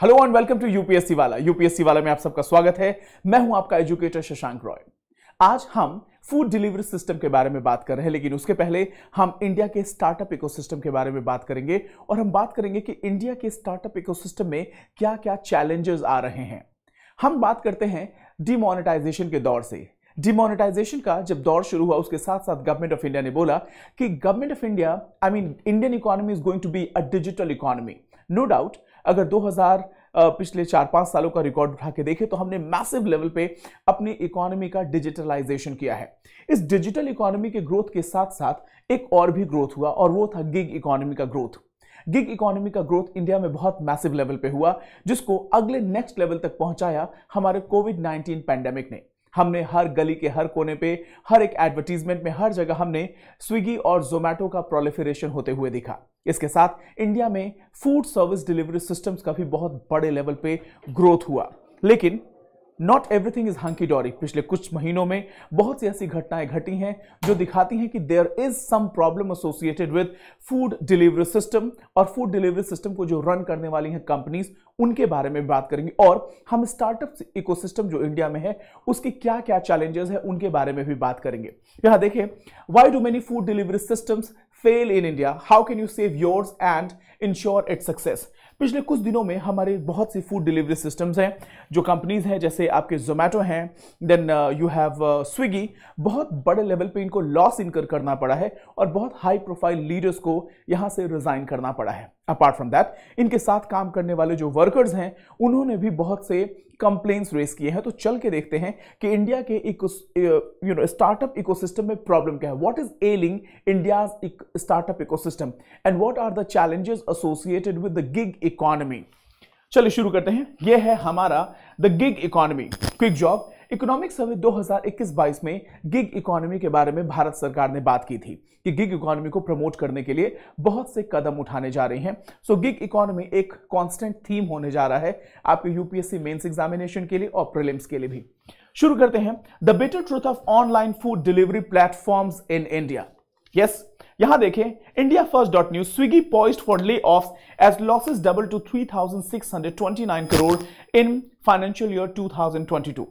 Hello and welcome to UPSC वाला। UPSC वाला में आप सबका स्वागत है। मैं हूं आपका एजुकेटर शशांक रॉय। आज हम फूड डिलीवरी सिस्टम के बारे में बात कर रहे हैं, लेकिन उसके पहले हम इंडिया के स्टार्टअप इकोसिस्टम के बारे में बात करेंगे और हम बात करेंगे कि इंडिया के स्टार्टअप इकोसिस्टम में क्या क्या चैलेंजेस आ रहे हैं। हम बात करते हैं डिमोनेटाइजेशन के दौर से। डिमोनेटाइजेशन का जब दौर शुरू हुआ, उसके साथ साथ गवर्नमेंट ऑफ इंडिया ने बोला कि government of India Indian economy is going to be a digital economy. No doubt, अगर 2000 पिछले 4-5 सालों का रिकॉर्ड उठा के देखें तो हमने मैसिव लेवल पे अपनी इकोनॉमी का डिजिटलाइजेशन किया है। इस डिजिटल इकोनॉमी के ग्रोथ के साथ साथ एक और भी ग्रोथ हुआ और वो था गिग इकोनॉमी का ग्रोथ। गिग इकोनॉमी का ग्रोथ इंडिया में बहुत मैसिव लेवल पे हुआ, जिसको अगले नेक्स्ट लेवल तक पहुंचाया हमारे कोविड-19 पैंडेमिक ने। हमने हर गली के हर कोने पे, हर एक एडवर्टीजमेंट में, हर जगह हमने स्विगी और जोमैटो का प्रोलिफरेशन होते हुए दिखा। इसके साथ इंडिया में फूड सर्विस डिलीवरी सिस्टम्स का भी बहुत बड़े लेवल पे ग्रोथ हुआ। लेकिन नॉट एवरीथिंग इज हंकी डोरी। पिछले कुछ महीनों में बहुत सी ऐसी घटनाएं घटी हैं जो दिखाती हैं कि there is some problem associated with food delivery system, और फूड डिलीवरी सिस्टम को जो रन करने वाली हैं कंपनीज, उनके बारे में बात करेंगे। और हम स्टार्टअप इकोसिस्टम जो इंडिया में है उसके क्या क्या चैलेंजेस है उनके बारे में भी बात करेंगे। यहां देखें, why do many food delivery systems fail in India, how can you save yours and ensure its success. पिछले कुछ दिनों में हमारे बहुत सी फूड डिलीवरी सिस्टम्स हैं, जो कंपनीज हैं, जैसे आपके जोमैटो हैं, देन यू हैव स्विगी, बहुत बड़े लेवल पे इनको लॉस इनकर करना पड़ा है और बहुत हाई प्रोफाइल लीडर्स को यहां से रिजाइन करना पड़ा है। अपार्ट फ्रॉम दैट, इनके साथ काम करने वाले जो वर्कर्स हैं उन्होंने भी बहुत से कंप्लेंट्स रेस किए हैं। तो चल के देखते हैं कि इंडिया के स्टार्टअप इकोसिस्टम में प्रॉब्लम क्या है। What is ailing India's startup ecosystem and what are the challenges associated with the gig economy. चलिए शुरू करते हैं। यह है हमारा the gig economy. Quick job economic survey 2021-22 में गिग इकोनॉमी के बारे में भारत सरकार ने बात की थी कि गिग इकोनॉमी को प्रमोट करने के लिए बहुत से कदम उठाने जा रहे हैं। सो गिग इकोनॉमी एक कांस्टेंट थीम होने जा रहा है आपके यूपीएससी मेंस एग्जामिनेशन के लिए और प्रीलिम्स के लिए भी। शुरू करते हैं, the bitter truth of online food delivery platforms in India. Yes, यहां देखें, India first dot news, Swiggy poised for layoffs as losses double to 3,629 crore in financial year 2022।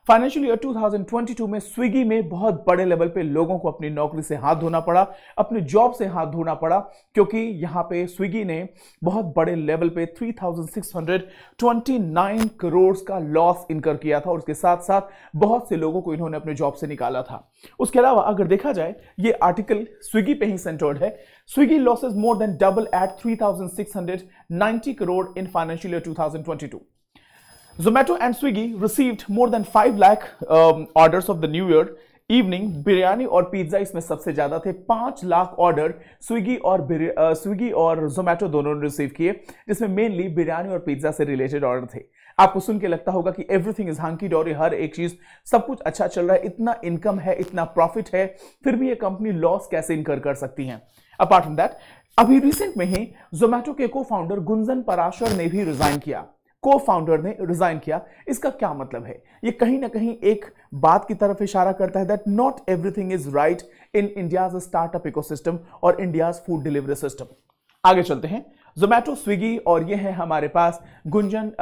Financial year 2022 में स्विगी में बहुत बड़े लेवल पे लोगों को अपनी नौकरी से हाथ धोना पड़ा, अपने जॉब से हाथ धोना पड़ा, क्योंकि यहां पे स्विगी ने बहुत बड़े लेवल पे 3,629 करोड़ का लॉस इनकर किया था और उसके साथ साथ बहुत से लोगों को इन्होंने अपने जॉब से निकाला था। उसके अलावा अगर देखा जाए, ये आर्टिकल स्विगी पे ही सेंटर्ड है। Swiggy losses more than double at 3,690 crore in financial year 2022. Zomato and Swiggy received more than 5 lakh orders of the New Year evening. Biryani और पिज्जा इसमें सबसे ज्यादा थे। 5 लाख ऑर्डर स्विगी और जोमैटो दोनों ने रिसीव किए, जिसमें मेनली बिरयानी और पिज्जा से रिलेटेड ऑर्डर थे। आपको सुन के लगता होगा कि एवरीथिंग इज हंकी डोरी, हर एक चीज सब कुछ अच्छा चल रहा है, इतना इनकम है, इतना प्रॉफिट है, फिर भी ये कंपनी लॉस कैसे इनकर कर सकती है। अपार्ट फ्रॉम दैट, अभी रिसेंट में ही जोमैटो के को फाउंडर गुंजन पराशर ने भी रिजाइन किया। को-फाउंडर ने रिजाइन किया। इसका क्या मतलब है? ये कहीं ना कहीं एक बात की तरफ इशारा करता है that not everything is right in India's startup ecosystem और इंडियाज फूड डिलीवरी सिस्टम। आगे चलते हैं, जोमैटो, स्विगी और ये है हमारे पास गुंजन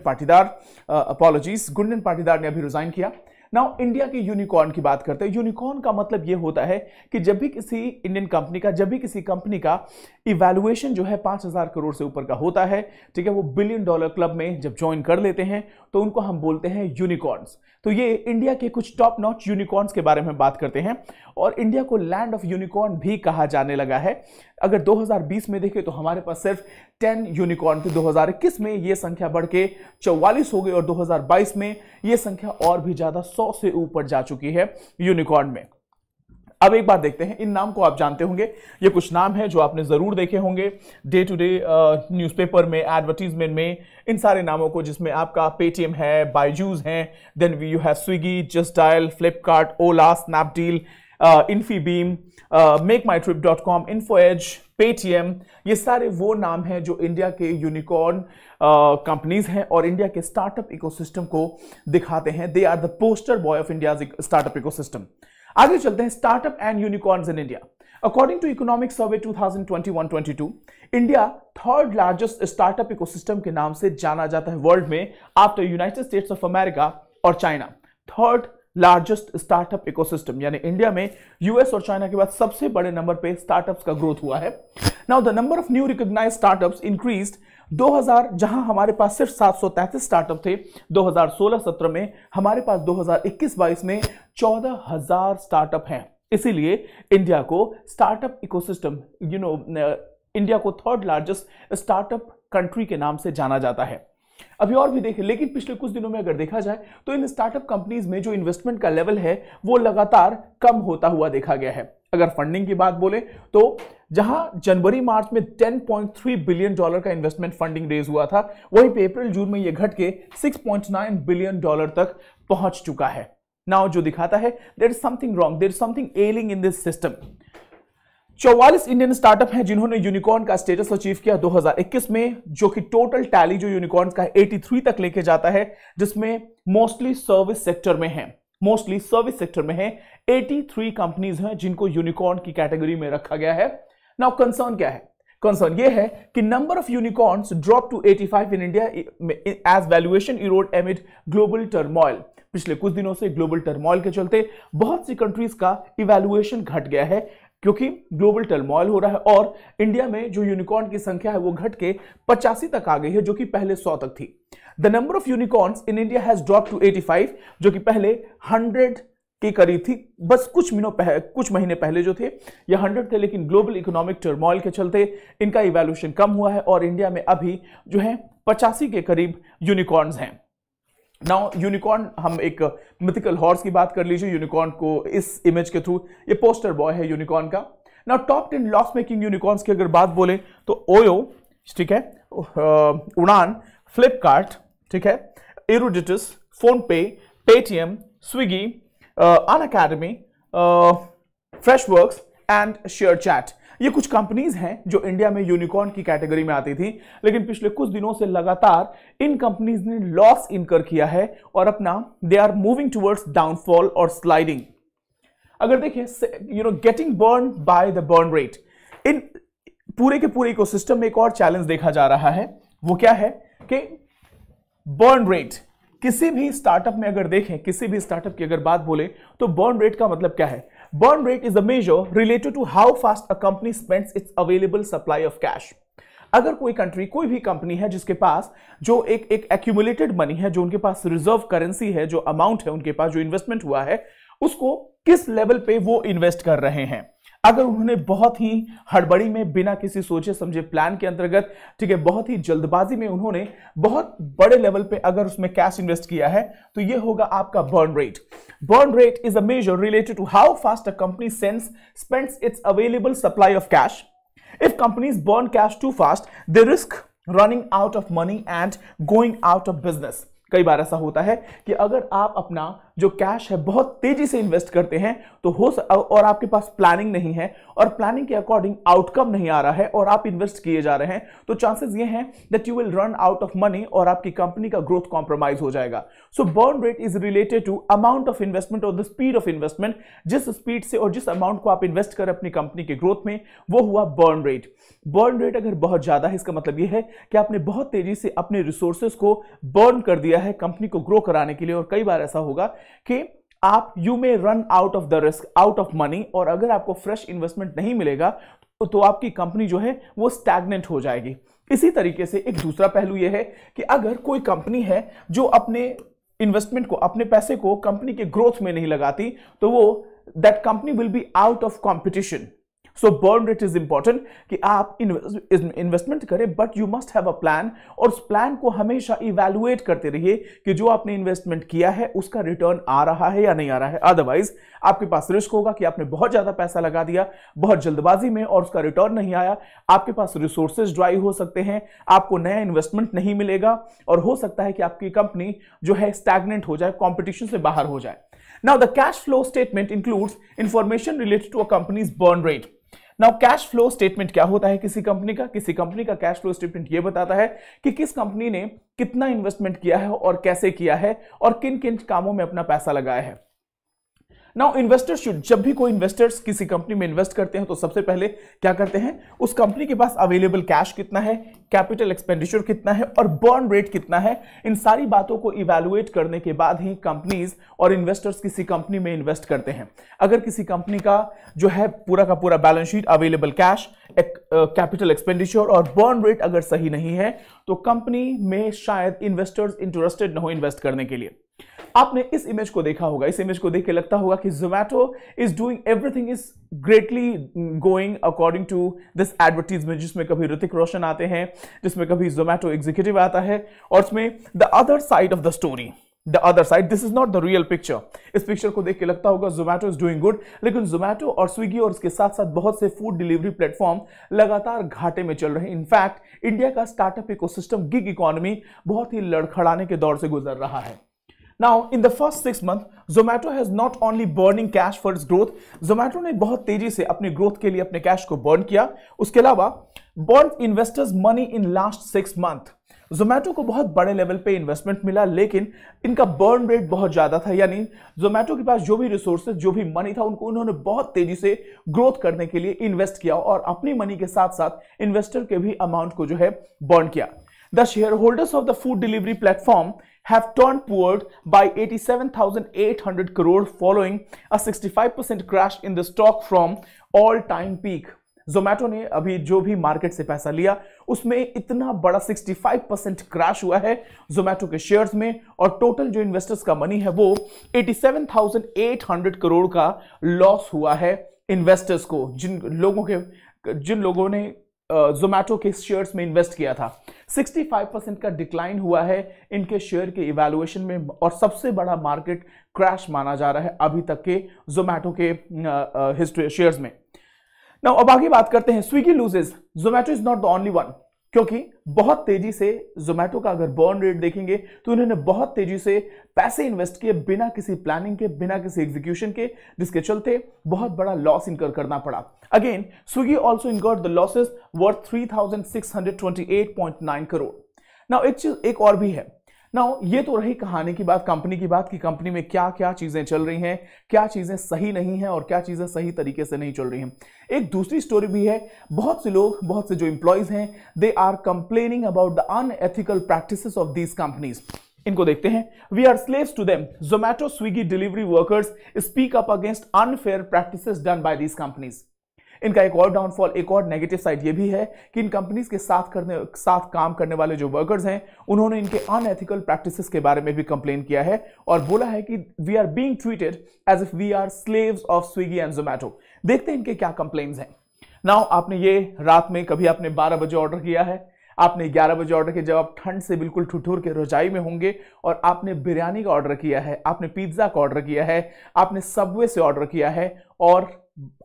पाटीदार, अपॉलॉजीज, गुंजन पाटीदार ने अभी रिजाइन किया। नाउ इंडिया के यूनिकॉर्न की बात करते हैं। यूनिकॉर्न का मतलब यह होता है कि जब भी किसी इंडियन कंपनी का, जब भी किसी कंपनी का इवैल्यूएशन जो है 5,000 करोड़ से ऊपर का होता है, ठीक है, वो $1 बिलियन क्लब में जब ज्वाइन कर लेते हैं तो उनको हम बोलते हैं यूनिकॉर्न्स। तो ये इंडिया के कुछ टॉप नॉच यूनिकॉर्न्स के बारे में बात करते हैं और इंडिया को लैंड ऑफ यूनिकॉर्न भी कहा जाने लगा है। अगर 2020 में देखें तो हमारे पास सिर्फ 10 यूनिकॉर्न थे। 2021 में ये संख्या बढ़ के 44 हो गई और 2022 में ये संख्या और भी ज्यादा 100 से ऊपर जा चुकी है यूनिकॉर्न में। अब एक बात देखते हैं, इन नाम को आप जानते होंगे, ये कुछ नाम है जो आपने जरूर देखे होंगे डे टू डे न्यूज़पेपर में, एडवर्टीजमेंट में, इन सारे नामों को, जिसमें आपका पेटीएम है, बायजूस है, then you have Swiggy, just dial, Flipkart, Ola, Snapdeal, Infibeam, MakeMyTrip, Info Edge, Paytm, ये सारे वो नाम हैं जो इंडिया के यूनिकॉर्न कंपनीज हैं और इंडिया के स्टार्टअप इकोसिस्टम को दिखाते हैं। They are the poster boy of India startup ecosystem. आगे चलते हैं, startup and unicorns in India. According to economic survey 2021-22, India third largest startup ecosystem के नाम से जाना जाता है वर्ल्ड में, after United States of America और China. Third largest startup ecosystem, यानी इंडिया में यूएस और चाइना के बाद सबसे बड़े नंबर पे स्टार्टअप्स का ग्रोथ हुआ है। Now the number of new recognised startups increased 2000, जहां हमारे पास सिर्फ 733 स्टार्टअप थे 2016-17 में, हमारे पास 2021-22 में 14,000 स्टार्टअप हैं। इसीलिए इंडिया को स्टार्टअप इकोसिस्टम, इंडिया को थर्ड लार्जेस्ट स्टार्टअप कंट्री के नाम से जाना जाता है। अभी और भी देखें, लेकिन पिछले कुछ दिनों में अगर देखा जाए तो इन स्टार्टअप कंपनीज में जो इन्वेस्टमेंट का लेवल है वो लगातार कम होता हुआ देखा गया है। अगर फंडिंग की बात बोले तो जहां जनवरी मार्च में $10.3 बिलियन का इन्वेस्टमेंट फंडिंग रेज हुआ था, वहीं पे अप्रैल जून में यह घट के $6.9 बिलियन तक पहुंच चुका है। नाउ जो दिखाता है there is something wrong, there is something ailing in this system. 44 Indian startup हैं जिन्होंने यूनिकॉर्न का स्टेटस अचीव किया 2021 में, जो कि टोटल टैली जो यूनिकॉर्न का 83 तक लेके जाता है, जिसमें मोस्टली सर्विस सेक्टर में है। 83 कंपनीज हैं जिनको यूनिकॉर्न की कैटेगरी में रखा गया है। नाउ कंसर्न क्या है? कंसर्न ये है कि number of unicorns drop to 85 in India as valuation erode amid global turmoil. पिछले कुछ दिनों से ग्लोबल टर्मोइल के चलते बहुत सी कंट्रीज का इवैल्यूएशन घट गया है, क्योंकि ग्लोबल टर्मोइल हो रहा है और इंडिया में जो यूनिकॉर्न की संख्या है वो घट के 85 तक आ गई है, जो कि पहले 100 तक थी। The number of unicorns in India has drop to 85, जो कि पहले 100 के करीब थी। बस कुछ महीने पहले जो थे ये 100 थे, लेकिन ग्लोबल इकोनॉमिक टर्मोइल के चलते इनका इवैल्यूएशन कम हुआ है और इंडिया में अभी जो है 85 के करीब यूनिकॉर्न्स हैं। नाउ यूनिकॉर्न, हम एक मिथिकल हॉर्स की बात कर लीजिए यूनिकॉर्न को इस इमेज के थ्रू, ये पोस्टर बॉय है यूनिकॉर्न का। Now top 10 loss making unicorns की अगर बात बोले तो ओयो, ठीक है, उड़ान, फ्लिपकार्ट, ठीक है, Eruditus, PhonePe, Paytm, Swiggy, Unacademy, Freshworks and ShareChat, ये कुछ कंपनीज हैं जो इंडिया में यूनिकॉर्न की कैटेगरी में आती थी, लेकिन पिछले कुछ दिनों से लगातार इन कंपनीज ने लॉस इनकर किया है और अपना they are moving towards downfall और स्लाइडिंग। अगर देखें, getting burn by the burn rate, इन पूरे के पूरे इकोसिस्टम में एक और चैलेंज देखा जा रहा है। वो क्या है कि बर्न रेट। किसी भी स्टार्टअप में अगर देखें, किसी भी स्टार्टअप की अगर बात बोले तो बर्न रेट का मतलब क्या है? Burn rate is a measure related to how fast a company spends its available supply of cash. अगर कोई भी कंपनी है जिसके पास जो एक एक्यूमुलेटेड मनी है, जो उनके पास रिजर्व करेंसी है, जो अमाउंट है उनके पास, जो इन्वेस्टमेंट हुआ है, उसको किस लेवल पे वो इन्वेस्ट कर रहे हैं। अगर उन्होंने बहुत ही हड़बड़ी में, बिना किसी सोचे समझे प्लान के अंतर्गत, ठीक है, बहुत ही जल्दबाजी में उन्होंने बहुत बड़े लेवल पे अगर उसमें कैश इन्वेस्ट किया है, तो ये होगा आपका burn rate. Burn rate is a measure related to how fast a company spends its available supply of cash. If companies burn cash too fast, they risk running out of money and going out of business. कई बार ऐसा होता है कि अगर आप अपना जो cash है बहुत तेजी से इन्वेस्ट करते हैं तो और आपके पास प्लानिंग नहीं है और प्लानिंग के अकॉर्डिंग आउटकम नहीं आ रहा है और आप इन्वेस्ट किए जा रहे हैं, तो चांसेस ये हैं that you will run out of money और आपकी कंपनी का ग्रोथ कॉम्प्रोमाइज हो जाएगा। So burn rate is related to amount of investment और द स्पीड ऑफ इन्वेस्टमेंट। जिस स्पीड से और जिस अमाउंट को आप इन्वेस्ट करें अपनी कंपनी के ग्रोथ में, वो हुआ बर्न रेट। बर्न रेट अगर बहुत ज्यादा है, इसका मतलब यह है कि आपने बहुत तेजी से अपने रिसोर्सेज को बर्न कर दिया है कंपनी को ग्रो कराने के लिए। और कई बार ऐसा होगा कि आप you may run out of the risk, out of money, और अगर आपको फ्रेश इन्वेस्टमेंट नहीं मिलेगा तो आपकी कंपनी जो है वो स्टैग्नेंट हो जाएगी। इसी तरीके से एक दूसरा पहलू यह है कि अगर कोई कंपनी है जो अपने इन्वेस्टमेंट को, अपने पैसे को कंपनी के ग्रोथ में नहीं लगाती, तो वो that company will be out of competition. So burn rate is important कि आप इन्वेस्टमेंट करें, but you must have a plan, और उस प्लान को हमेशा इवैल्यूएट करते रहिए कि जो आपने इन्वेस्टमेंट किया है उसका रिटर्न आ रहा है या नहीं आ रहा है। अदरवाइज आपके पास रिस्क होगा कि आपने बहुत ज्यादा पैसा लगा दिया बहुत जल्दबाजी में और उसका रिटर्न नहीं आया, आपके पास रिसोर्सेज ड्राई हो सकते हैं, आपको नया इन्वेस्टमेंट नहीं मिलेगा और हो सकता है कि आपकी कंपनी जो है स्टैग्नेंट हो जाए, कॉम्पिटिशन से बाहर हो जाए। Now the cash flow statement includes information related to a company's burn rate. Now cash flow statement क्या होता है किसी कंपनी का? किसी कंपनी का कैश फ्लो स्टेटमेंट ये बताता है कि किस कंपनी ने कितना इन्वेस्टमेंट किया है और कैसे किया है और किन किन कामों में अपना पैसा लगाया है। नाउ इन्वेस्टर्स शुड, जब भी कोई इन्वेस्टर्स किसी कंपनी में इन्वेस्ट करते हैं तो सबसे पहले क्या करते हैं, उस कंपनी के पास अवेलेबल कैश कितना है, कैपिटल एक्सपेंडिचर कितना है और बर्न रेट कितना है, इन सारी बातों को इवैल्यूएट करने के बाद ही कंपनीज और इन्वेस्टर्स किसी कंपनी में इन्वेस्ट करते हैं। अगर किसी कंपनी का जो है पूरा का पूरा balance sheet, available cash, capital expenditure और बर्न रेट अगर सही नहीं है तो कंपनी में शायद इन्वेस्टर्स इंटरेस्टेड न हो इन्वेस्ट करने के लिए। आपने इस इमेज को देखा होगा, इस इमेज को देख के लगता होगा कि Zomato is doing everything is greatly going according to this advertisement, जिसमें कभी ऋतिक रोशन आते हैं, जिसमें कभी Zomato एग्जीक्यूटिव आता है और उसमें the other side of the story, the other side, this is not the real picture. इस पिक्चर को देख के लगता होगा Zomato इज डूइंग गुड, लेकिन Zomato और स्विगी और इसके साथ साथ बहुत से फूड डिलीवरी प्लेटफॉर्म लगातार घाटे में चल रहे हैं। इनफैक्ट इंडिया का स्टार्टअप इकोसिस्टम, गिग इकोनॉमी बहुत ही लड़खड़ाने के दौर से गुजर रहा है। Now, in the first 6 months, Zomato has not only burning cash for its growth, Zomato ने बहुत तेजी से अपनी ग्रोथ के लिए अपने कैश को बर्न किया। उसके अलावा burn investors money in last 6 month, Zomato को बहुत बड़े लेवल पे इन्वेस्टमेंट मिला, लेकिन इनका बर्न रेट बहुत ज्यादा था, यानी Zomato के पास जो भी रिसोर्सेज, जो भी मनी था, उनको उन्होंने बहुत तेजी से ग्रोथ करने के लिए इन्वेस्ट किया और अपनी मनी के साथ साथ इन्वेस्टर के भी अमाउंट को जो है बर्न किया। The shareholders of the food delivery platform have turned poor by 87,800 crore following a 65% crash in the stock from all-time peak. Zomato ने अभी जो भी मार्केट से पैसा लिया उसमें इतना बड़ा 65% क्रैश हुआ है Zomato के शेयर्स में, और टोटल जो इन्वेस्टर्स का मनी है वो 87,800 करोड़ का लॉस हुआ है इन्वेस्टर्स को, जिन लोगों ने Zomato के शेयर्स में इन्वेस्ट किया था। 65% का डिक्लाइन हुआ है इनके शेयर के इवैल्यूएशन में, और सबसे बड़ा मार्केट क्रैश माना जा रहा है अभी तक के Zomato के हिस्ट्री शेयर्स में। नाउ अब आगे बात करते हैं, Swiggy loses, Zomato is not the only one, क्योंकि बहुत तेजी से Zomato का अगर बर्न रेट देखेंगे तो इन्होंने बहुत तेजी से पैसे इन्वेस्ट किए बिना किसी प्लानिंग के, बिना किसी एग्जीक्यूशन के, जिसके चलते बहुत बड़ा लॉस इनकर करना पड़ा। Again Swiggy also incurred the losses worth 3,628.9 crore. Now एक और भी है। नाउ ये तो रही कहानी की बात, कंपनी की बात, कि कंपनी में क्या क्या चीजें चल रही हैं, क्या चीजें सही नहीं हैं और क्या चीजें सही तरीके से नहीं चल रही हैं। एक दूसरी स्टोरी भी है, बहुत से लोग, बहुत से जो एम्प्लॉयज हैं, they are complaining about the unethical practices of these companies. इनको देखते हैं। We are slaves to them, Zomato, Swiggy delivery workers speak up against unfair practices done by these companies. इनका एक और डाउनफॉल, एक और नेगेटिव साइड ये भी है कि इन कंपनीज के साथ काम करने वाले जो वर्कर्स हैं उन्होंने इनके अनएथिकल प्रैक्टिसेस के बारे में भी कंप्लेन किया है और बोला है कि we are being treated as if we are slaves of Swiggy and Zomato। देखते हैं इनके क्या कंप्लेन्स हैं। नाउ आपने ये रात में कभी आपने 12 बजे ऑर्डर किया है, आपने 11 बजे ऑर्डर किया जब आप ठंड से बिल्कुल ठिठुर के रजाई में होंगे, और आपने बिरयानी का ऑर्डर किया है, आपने पिज्जा का ऑर्डर किया है, आपने सबवे से ऑर्डर किया है, और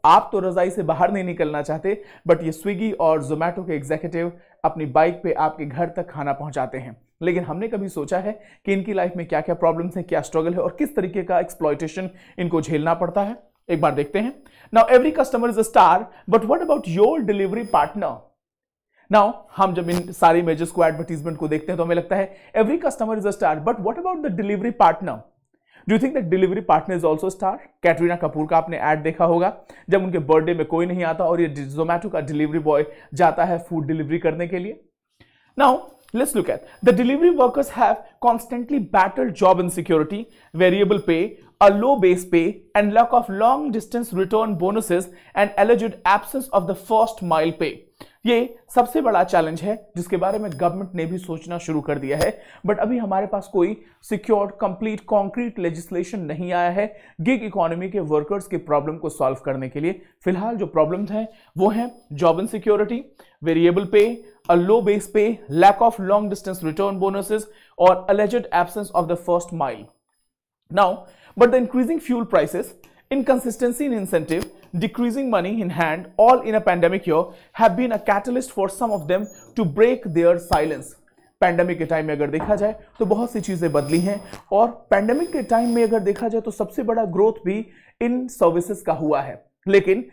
आप तो रजाई से बाहर नहीं निकलना चाहते, बट ये स्विगी और Zomato के एग्जीक्यूटिव अपनी बाइक पे आपके घर तक खाना पहुंचाते हैं। लेकिन हमने कभी सोचा है कि इनकी लाइफ में क्या क्या प्रॉब्लम्स हैं, क्या स्ट्रगल है और किस तरीके का एक्सप्लॉयटेशन इनको झेलना पड़ता है। एक बार देखते हैं। Now every customer is a star, but what about your delivery partner. Now हम जब इन सारी इमेजेस को, एडवर्टीजमेंट को देखते हैं तो हमें लगता है every customer is a star, but what about the delivery partner. Do you think that delivery partner is also star. Katrina Kapoor का आपने ऐड देखा होगा जब उनके बर्थडे में कोई नहीं आता और ये Zomato का डिलीवरी बॉय जाता है फूड डिलीवरी करने के लिए। Now let's look at the delivery workers have constantly battled job insecurity, variable pay, a low base pay and lack of long distance return bonuses and alleged absence of the first mile pay। ये सबसे बड़ा challenge है जिसके बारे में government ने भी सोचना शुरू कर दिया है, बट अभी हमारे पास कोई सिक्योर्ड कंप्लीट कॉन्क्रीट लेजिस्लेशन नहीं आया है गिग इकोनॉमी के वर्कर्स के प्रॉब्लम को सॉल्व करने के लिए। फिलहाल जो प्रॉब्लम्स हैं वो हैं जॉब इनसिक्योरिटी, वेरिएबल पे, a low base pay, lack of long distance return bonuses or alleged absence of the first mile. Now, but the increasing fuel prices, inconsistency in incentive, decreasing money in hand, all in a pandemic year have been a catalyst for some of them to break their silence. Pandemic के time में अगर देखा जाए तो बहुत सी चीजें बदली हैं, और पैंडेमिक के टाइम में अगर देखा जाए तो सबसे बड़ा ग्रोथ भी इन सर्विसेज का हुआ है। लेकिन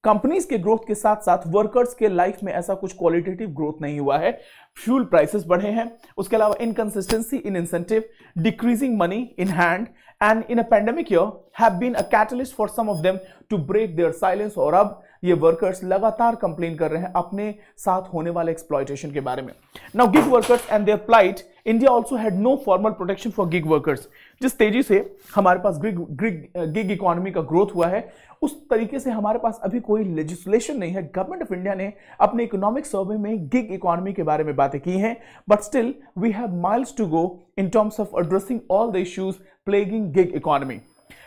कंपनीज के ग्रोथ के साथ साथ वर्कर्स के लाइफ में ऐसा कुछ क्वालिटेटिव ग्रोथ नहीं हुआ है। फ्यूल प्राइसेस बढ़े हैं, उसके अलावा inconsistency in incentive, decreasing money in hand and in a pandemic year have been a catalyst for some of them to break their silence. और अब ये वर्कर्स लगातार कंप्लेन कर रहे हैं अपने साथ होने वाले एक्सप्लॉयटेशन के बारे में। Now gig workers and their plight, India also had no formal protection for gig workers. जिस तेजी से हमारे पास गिग इकोनॉमी का ग्रोथ हुआ है, उस तरीके से हमारे पास अभी कोई लेजिस्लेशन नहीं है। गवर्नमेंट ऑफ इंडिया ने अपने इकोनॉमिक सर्वे में गिग इकोनॉमी के बारे में बातें की हैं, but still we have miles to go in terms of addressing all the issues plaguing gig economy.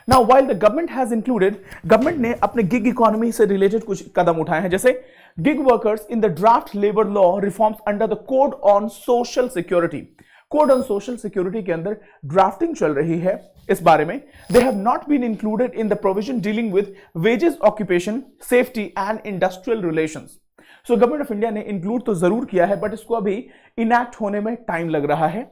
Now, while the government has included, government ने अपने gig economy से related कुछ कदम उठाए हैं, जैसे gig workers in the draft labor law reforms under the code on social security. Code on social security के अंदर drafting चल रही है इस बारे में। They have not been included in the provision dealing with wages, occupation, safety and industrial relations. So government of India ने include तो जरूर किया है, बट इसको अभी इनैक्ट होने में टाइम लग रहा है।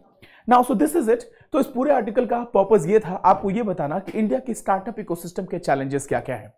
Now so this is it. तो इस पूरे आर्टिकल का पर्पस ये था आपको ये बताना कि इंडिया की स्टार्टअप इकोसिस्टम के चैलेंजेस क्या क्या है।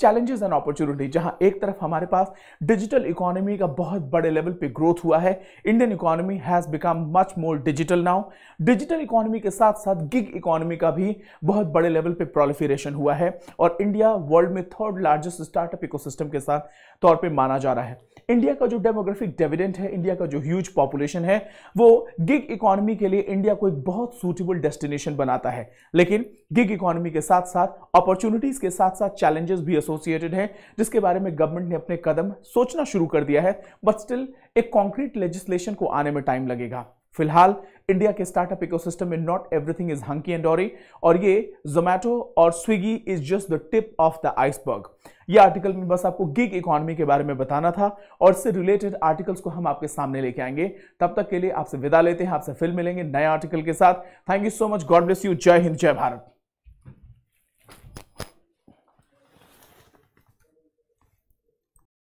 चैलेंजेस एंड अपॉर्चुनिटी, जहां एक तरफ हमारे पास डिजिटल इकोनॉमी का बहुत बड़े लेवल पे ग्रोथ हुआ है। Indian economy has become much more digital now. Digital economy के साथ साथ गिग इकोनॉमी का भी बहुत बड़े लेवल पे प्रोलिफरेशन हुआ है और इंडिया वर्ल्ड में थर्ड लार्जेस्ट स्टार्टअप इकोसिस्टम के साथ तौर पे माना जा रहा है। इंडिया का जो डेमोग्राफिक डिविडेंड है, इंडिया का जो ह्यूज पॉपुलेशन है, वो गिग इकोनॉमी के लिए इंडिया को एक बहुत सूटेबल डेस्टिनेशन बनाता है। लेकिन गिग इकोनॉमी के साथ साथ अपॉर्चुनिटीज के साथ साथ चैलेंजेस भी एसोसिएटेड है, जिसके बारे में गवर्नमेंट ने अपने कदम सोचना शुरू कर दिया है, बट स्टिल एक कॉन्क्रीट लेजिस्लेशन को आने में टाइम लगेगा। फिलहाल इंडिया के स्टार्टअप इकोसिस्टम में not everything is hunky and डोरी, और ये जोमैटो और Swiggy is just the tip of the iceberg. ये आर्टिकल में बस आपको गिग इकोनॉमी के बारे में बताना था और इससे रिलेटेड आर्टिकल्स को हम आपके सामने लेके आएंगे। तब तक के लिए आपसे विदा लेते हैं, आपसे फिर मिलेंगे नए आर्टिकल के साथ। Thank you so much, God bless you, जय हिंद, जय भारत।